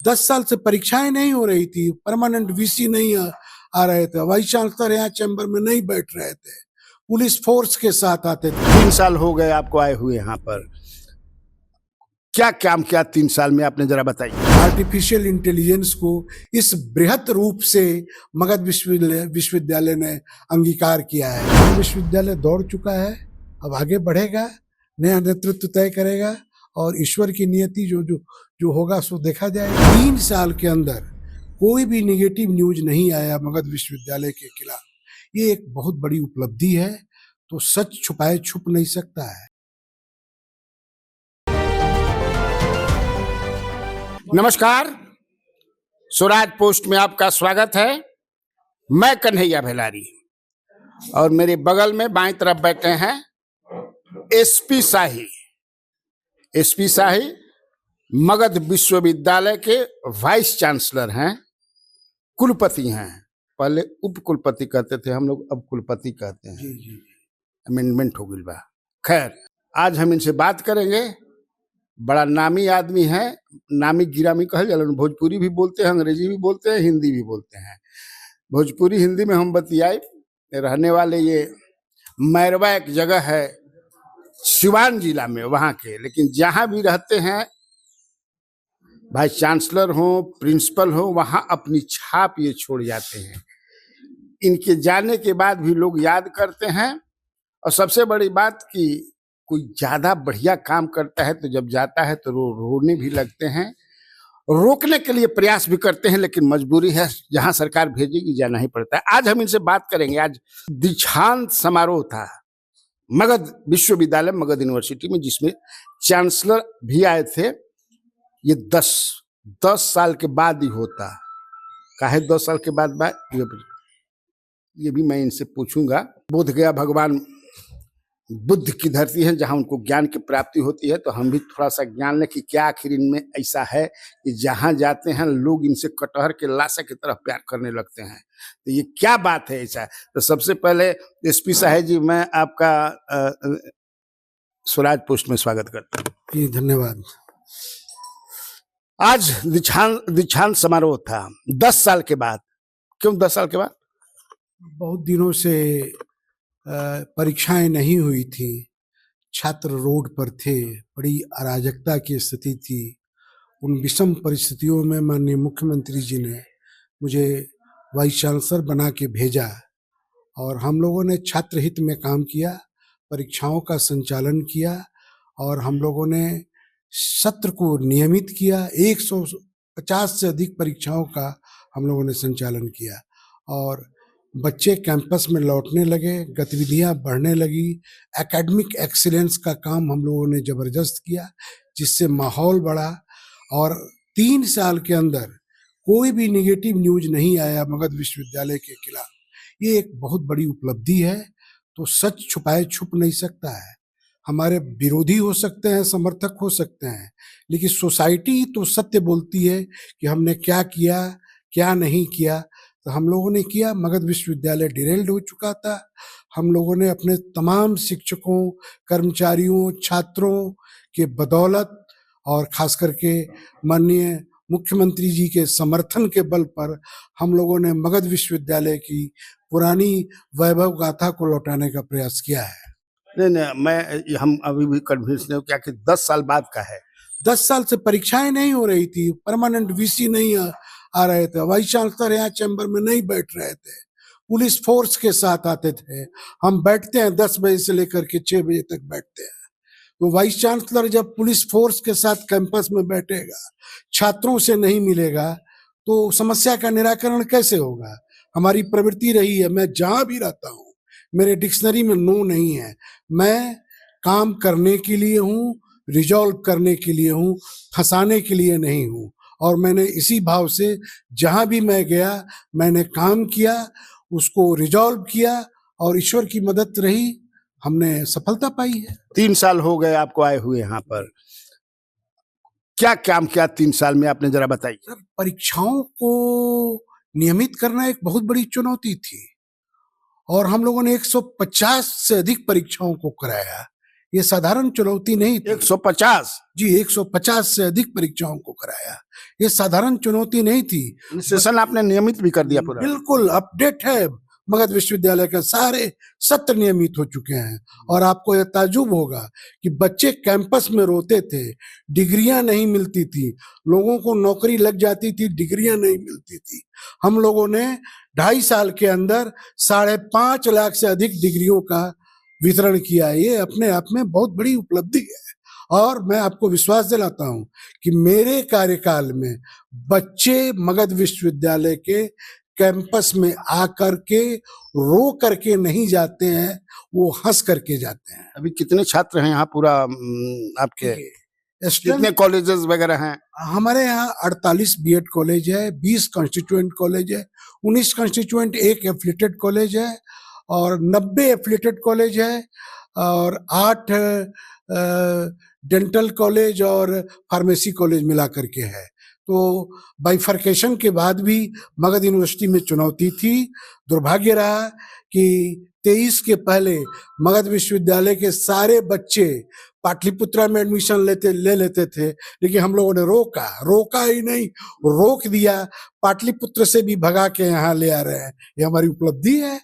10 साल से परीक्षाएं नहीं हो रही थी, परमानेंट वीसी नहीं आ रहे थे, वाइस चांसलर यहाँ चैम्बर में नहीं बैठ रहे थे, पुलिस फोर्स के साथ आते थे। 3 साल हो गए आपको आए हुए यहाँ पर, क्या काम किया 3 साल में आपने जरा बताइए। आर्टिफिशियल इंटेलिजेंस को इस बृहत रूप से मगध विश्वविद्यालय ने अंगीकार किया है। विश्वविद्यालय दौड़ चुका है, अब आगे बढ़ेगा, नया नेतृत्व तय करेगा और ईश्वर की नियति जो होगा सो देखा जाएगा। 3 साल के अंदर कोई भी निगेटिव न्यूज नहीं आया मगध विश्वविद्यालय के खिलाफ। ये एक बहुत बड़ी उपलब्धि है, तो सच छुपाए छुप नहीं सकता है। नमस्कार, स्वराज पोस्ट में आपका स्वागत है। मैं कन्हैया भेलारी और मेरे बगल में बाईं तरफ बैठे हैं एसपी शाही। एसपी शाही मगध विश्वविद्यालय के वाइस चांसलर हैं, कुलपति हैं। पहले उप कुलपति कहते थे हम लोग, अब कुलपति कहते हैं। जी। अमेंडमेंट हो गई बा। खैर, आज हम इनसे बात करेंगे। बड़ा नामी आदमी है, नामी गिरामी कहल जाला। भोजपुरी भी बोलते हैं, अंग्रेजी भी बोलते हैं, हिंदी भी बोलते हैं। भोजपुरी हिंदी में हम बतियाए। रहने वाले ये मैरवा एक जगह है सिवान जिला में, वहाँ के, लेकिन जहाँ भी रहते हैं, वाइस चांसलर हो, प्रिंसिपल हो, वहाँ अपनी छाप ये छोड़ जाते हैं। इनके जाने के बाद भी लोग याद करते हैं। और सबसे बड़ी बात कि कोई ज्यादा बढ़िया काम करता है तो जब जाता है तो रोने भी लगते हैं, रोकने के लिए प्रयास भी करते हैं, लेकिन मजबूरी है, जहां सरकार भेजेगी जाना ही पड़ता है। आज हम इनसे बात करेंगे। आज दीक्षांत समारोह था मगध विश्वविद्यालय, मगध यूनिवर्सिटी में, जिसमें चांसलर भी आए थे। ये 10 साल के बाद ही होता। काहे 10 साल के बाद ये भी मैं इनसे पूछूंगा। बोध गया भगवान बुद्ध की धरती है, जहां उनको ज्ञान की प्राप्ति होती है, तो हम भी थोड़ा सा ज्ञान लें कि क्या आखिर इनमें ऐसा है कि जहां जाते हैं लोग इनसे कटहर के लाशा की तरफ प्यार करने लगते हैं। तो ये क्या बात है ऐसा? तो सबसे पहले एसपी साहब जी, मैं आपका स्वराज पोस्ट में स्वागत करता हूँ। जी धन्यवाद। आज दीक्षांत समारोह था 10 साल के बाद। क्यों 10 साल के बाद? बहुत दिनों से परीक्षाएं नहीं हुई थी, छात्र रोड पर थे, बड़ी अराजकता की स्थिति थी। उन विषम परिस्थितियों में माननीय मुख्यमंत्री जी ने मुझे वाइस चांसलर बना के भेजा और हम लोगों ने छात्र हित में काम किया, परीक्षाओं का संचालन किया और हम लोगों ने सत्र को नियमित किया। 150 से अधिक परीक्षाओं का हम लोगों ने संचालन किया और बच्चे कैंपस में लौटने लगे, गतिविधियां बढ़ने लगी। एकेडमिक एक्सीलेंस का काम हम लोगों ने जबरदस्त किया, जिससे माहौल बढ़ा और 3 साल के अंदर कोई भी निगेटिव न्यूज नहीं आया मगध विश्वविद्यालय के खिलाफ। ये एक बहुत बड़ी उपलब्धि है, तो सच छुपाए छुप नहीं सकता है। हमारे विरोधी हो सकते हैं, समर्थक हो सकते हैं, लेकिन सोसाइटी तो सत्य बोलती है कि हमने क्या किया क्या नहीं किया। तो हम लोगों ने किया। मगध विश्वविद्यालय डिरेल्ड हो चुका था। हम लोगों ने अपने तमाम शिक्षकों, कर्मचारियों, छात्रों के बदौलत और खास करके माननीय मुख्यमंत्री जी के समर्थन के बल पर हम लोगों ने मगध विश्वविद्यालय की पुरानी वैभव गाथा को लौटाने का प्रयास किया है। नहीं, हम अभी भी कन्विंस नहीं हो क्या कि 10 साल बाद का है। 10 साल से परीक्षाएं नहीं हो रही थी, परमानेंट वीसी नहीं आ रहे थे, वाइस चांसलर यहाँ चैम्बर में नहीं बैठ रहे थे, पुलिस फोर्स के साथ आते थे। हम बैठते हैं 10 बजे से लेकर के 6 बजे तक बैठते हैं। तो वाइस चांसलर जब पुलिस फोर्स के साथ कैंपस में बैठेगा, छात्रों से नहीं मिलेगा, तो समस्या का निराकरण कैसे होगा? हमारी प्रवृत्ति रही है, मैं जहां भी रहता हूँ, मेरे डिक्शनरी में नो नहीं है। मैं काम करने के लिए हूँ, रिजॉल्व करने के लिए हूँ, फंसाने के लिए नहीं हूँ। और मैंने इसी भाव से जहां भी मैं गया, मैंने काम किया, उसको रिजॉल्व किया और ईश्वर की मदद रही, हमने सफलता पाई है। 3 साल हो गए आपको आए हुए यहाँ पर, क्या काम किया 3 साल में आपने जरा बताइए। सर, परीक्षाओं को नियमित करना एक बहुत बड़ी चुनौती थी और हम लोगों ने 150 से अधिक परीक्षाओं को कराया। ये साधारण चुनौती नहीं थी। 150 जी, 150 से अधिक परीक्षाओं को कराया। ये साधारण चुनौती नहीं थी। सेशन आपने नियमित भी कर दिया पूरा? बिल्कुल अपडेट है। मगध विश्वविद्यालय के सारे सत्र नियमित हो चुके हैं। और आपको यह ताज्जुब होगा कि बच्चे कैंपस में रोते थे, डिग्रियां नहीं मिलती थी, लोगों को नौकरी लग जाती थी, डिग्रियां नहीं मिलती थी। हम लोगों ने 2.5 साल के अंदर 5.5 लाख से अधिक डिग्रियों का वितरण किया। ये अपने आप में बहुत बड़ी उपलब्धि है। और मैं आपको विश्वास दिलाता हूं कि मेरे कार्यकाल में बच्चे मगध विश्वविद्यालय के कैंपस में आकर के रो करके नहीं जाते हैं, वो हंस करके जाते हैं। अभी कितने छात्र हैं यहाँ पूरा आपके? कितने कॉलेजेस वगैरह हैं? हमारे यहाँ 48 बीएड कॉलेज है, 20 कॉन्स्टिट्यूएंट कॉलेज है, 19 कॉन्स्टिट्यूएंट, 1 एफिलिएटेड कॉलेज है और 90 एफिलिएटेड कॉलेज है और 8 डेंटल कॉलेज और फार्मेसी कॉलेज मिला करके है। तो बाइफर्केशन के बाद भी मगध यूनिवर्सिटी में चुनौती थी। दुर्भाग्य रहा कि 23 के पहले मगध विश्वविद्यालय के सारे बच्चे पाटलिपुत्रा में एडमिशन ले लेते थे, लेकिन हम लोगों ने रोका ही नहीं, रोक दिया। पाटलिपुत्र से भी भगा के यहाँ ले आ रहे हैं। ये हमारी उपलब्धि है।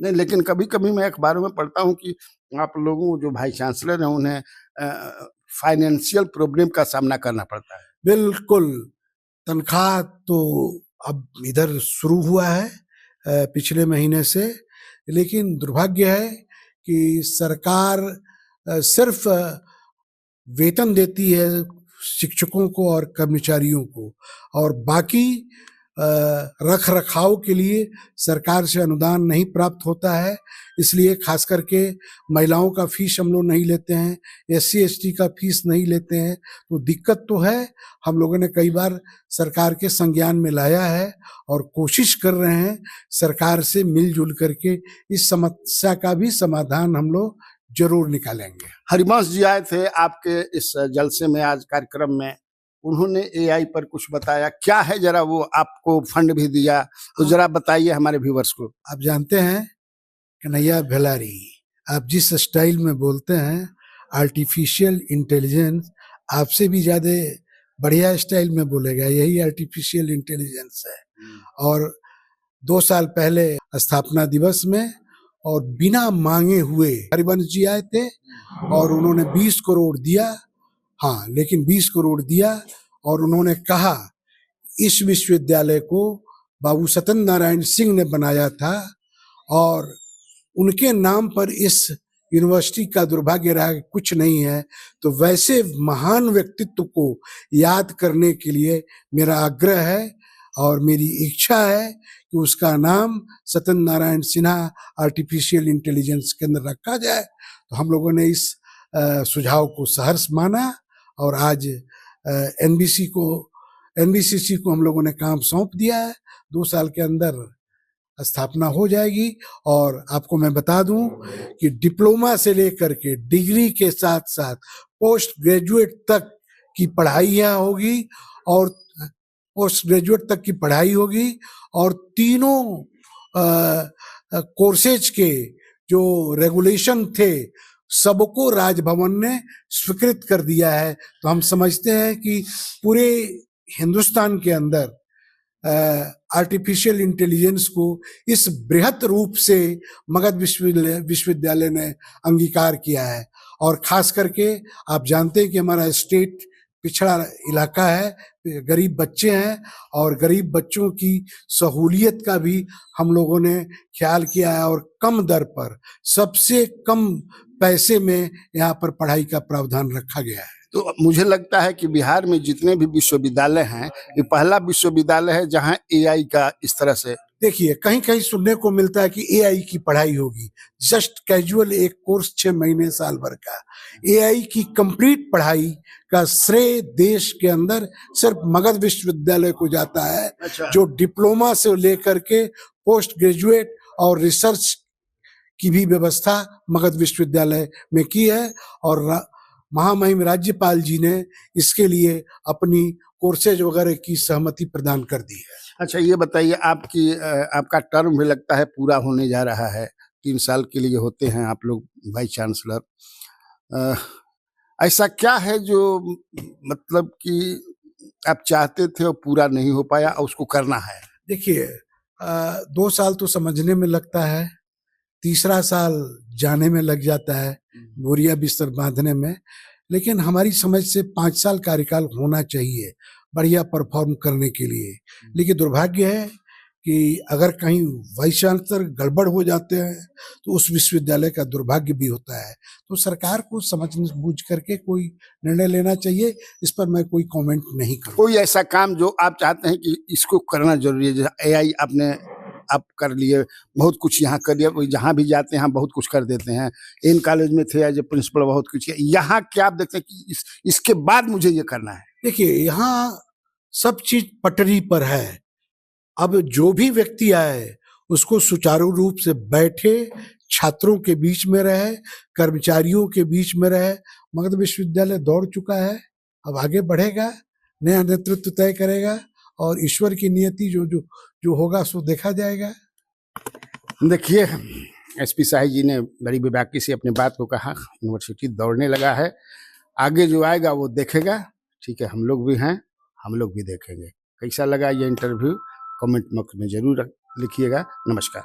नहीं, लेकिन कभी कभी मैं अखबारों में पढ़ता हूँ कि आप लोगों जो वाइस चांसलर हैं उन्हें फाइनेंशियल प्रॉब्लम का सामना करना पड़ता है। बिल्कुल, तनख्वाह तो अब इधर शुरू हुआ है पिछले महीने से, लेकिन दुर्भाग्य है कि सरकार सिर्फ वेतन देती है शिक्षकों को और कर्मचारियों को, और बाकी रख रखाव के लिए सरकार से अनुदान नहीं प्राप्त होता है। इसलिए खास करके महिलाओं का फीस हम लोग नहीं लेते हैं, SC ST का फीस नहीं लेते हैं। तो दिक्कत तो है। हम लोगों ने कई बार सरकार के संज्ञान में लाया है और कोशिश कर रहे हैं सरकार से मिलजुल करके इस समस्या का भी समाधान हम लोग जरूर निकालेंगे। हरिवंश जी आए थे आपके इस जलसे में आज कार्यक्रम में, उन्होंने AI पर कुछ बताया, क्या है जरा वो आपको फंड भी दिया तो जरा बताइए हमारे व्यूवर्स को। आप जानते हैं कन्हैया भेलारी, आप जिस स्टाइल में बोलते हैं आर्टिफिशियल इंटेलिजेंस, आपसे भी ज्यादा बढ़िया स्टाइल में बोलेगा, यही आर्टिफिशियल इंटेलिजेंस है। और 2 साल पहले स्थापना दिवस में और बिना मांगे हुए हरिवंश जी आए थे और उन्होंने 20 करोड़ दिया। हाँ, लेकिन 20 करोड़ दिया और उन्होंने कहा इस विश्वविद्यालय को बाबू सत्येंद्र नारायण सिंह ने बनाया था और उनके नाम पर इस यूनिवर्सिटी का दुर्भाग्य रहा कि कुछ नहीं है। तो वैसे महान व्यक्तित्व को याद करने के लिए मेरा आग्रह है और मेरी इच्छा है कि उसका नाम सत्येंद्र नारायण सिन्हा आर्टिफिशियल इंटेलिजेंस केंद्र रखा जाए। तो हम लोगों ने इस सुझाव को सहर्ष माना और आज NBCC को हम लोगों ने काम सौंप दिया है। 2 साल के अंदर स्थापना हो जाएगी। और आपको मैं बता दूं कि डिप्लोमा से लेकर के डिग्री के साथ साथ पोस्ट ग्रेजुएट तक की पढ़ाइयाँ होगी और पोस्ट ग्रेजुएट तक की पढ़ाई होगी और तीनों कोर्सेज के जो रेगुलेशन थे सबको राजभवन ने स्वीकृत कर दिया है। तो हम समझते हैं कि पूरे हिंदुस्तान के अंदर आर्टिफिशियल इंटेलिजेंस को इस बृहत रूप से मगध विश्वविद्यालय ने अंगीकार किया है। और खास करके आप जानते हैं कि हमारा स्टेट पिछड़ा इलाका है, गरीब बच्चे हैं और गरीब बच्चों की सहूलियत का भी हम लोगों ने ख्याल किया है और कम दर पर सबसे कम पैसे में यहाँ पर पढ़ाई का प्रावधान रखा गया है। तो मुझे लगता है कि बिहार में जितने भी विश्वविद्यालय हैं ये पहला विश्वविद्यालय है जहां AI का इस तरह से, देखिए कहीं कहीं सुनने को मिलता है कि AI की पढ़ाई होगी, जस्ट कैजुअल एक कोर्स 6 महीने साल भर का। AI की कंप्लीट पढ़ाई का श्रेय देश के अंदर सिर्फ मगध विश्वविद्यालय को जाता है। अच्छा। जो डिप्लोमा से लेकर के पोस्ट ग्रेजुएट और रिसर्च की भी व्यवस्था मगध विश्वविद्यालय में की है और महामहिम राज्यपाल जी ने इसके लिए अपनी कोर्सेज वगैरह की सहमति प्रदान कर दी है। अच्छा, ये बताइए आपका टर्म भी लगता है पूरा होने जा रहा है, 3 साल के लिए होते हैं आप लोग वाइस चांसलर। ऐसा क्या है जो मतलब कि आप चाहते थे और पूरा नहीं हो पाया और उसको करना है? देखिए 2 साल तो समझने में लगता है, तीसरा साल जाने में लग जाता है, बोरिया बिस्तर बांधने में। लेकिन हमारी समझ से 5 साल कार्यकाल होना चाहिए बढ़िया परफॉर्म करने के लिए। लेकिन दुर्भाग्य है कि अगर कहीं वाइस चांसलर गड़बड़ हो जाते हैं तो उस विश्वविद्यालय का दुर्भाग्य भी होता है। तो सरकार को समझ बूझ करके कोई निर्णय लेना चाहिए। इस पर मैं कोई कमेंट नहीं करूँ। कोई ऐसा काम जो आप चाहते हैं कि इसको करना जरूरी है, जैसे एआई आप कर लिए, बहुत कुछ यहाँ कर लिया, जहाँ भी जाते हैं बहुत कुछ कर देते हैं। इन कॉलेज में थे एज ए प्रिंसिपल, बहुत कुछ किया। यहाँ क्या आप देखते हैं कि इसके बाद मुझे ये करना है? देखिए यहाँ सब चीज पटरी पर है। अब जो भी व्यक्ति आए उसको सुचारू रूप से बैठे, छात्रों के बीच में रहे, कर्मचारियों के बीच में रहे। मगध विश्वविद्यालय दौड़ चुका है, अब आगे बढ़ेगा, नया नेतृत्व तय करेगा और ईश्वर की नियति जो जो जो होगा सो देखा जाएगा। देखिए, एसपी शाही जी ने बड़ी बेबाकी से अपनी बात को कहा। यूनिवर्सिटी दौड़ने लगा है, आगे जो आएगा वो देखेगा। ठीक है, हम लोग भी हैं, हम लोग भी देखेंगे। कैसा लगा ये इंटरव्यू कमेंट बॉक्स में जरूर लिखिएगा। नमस्कार।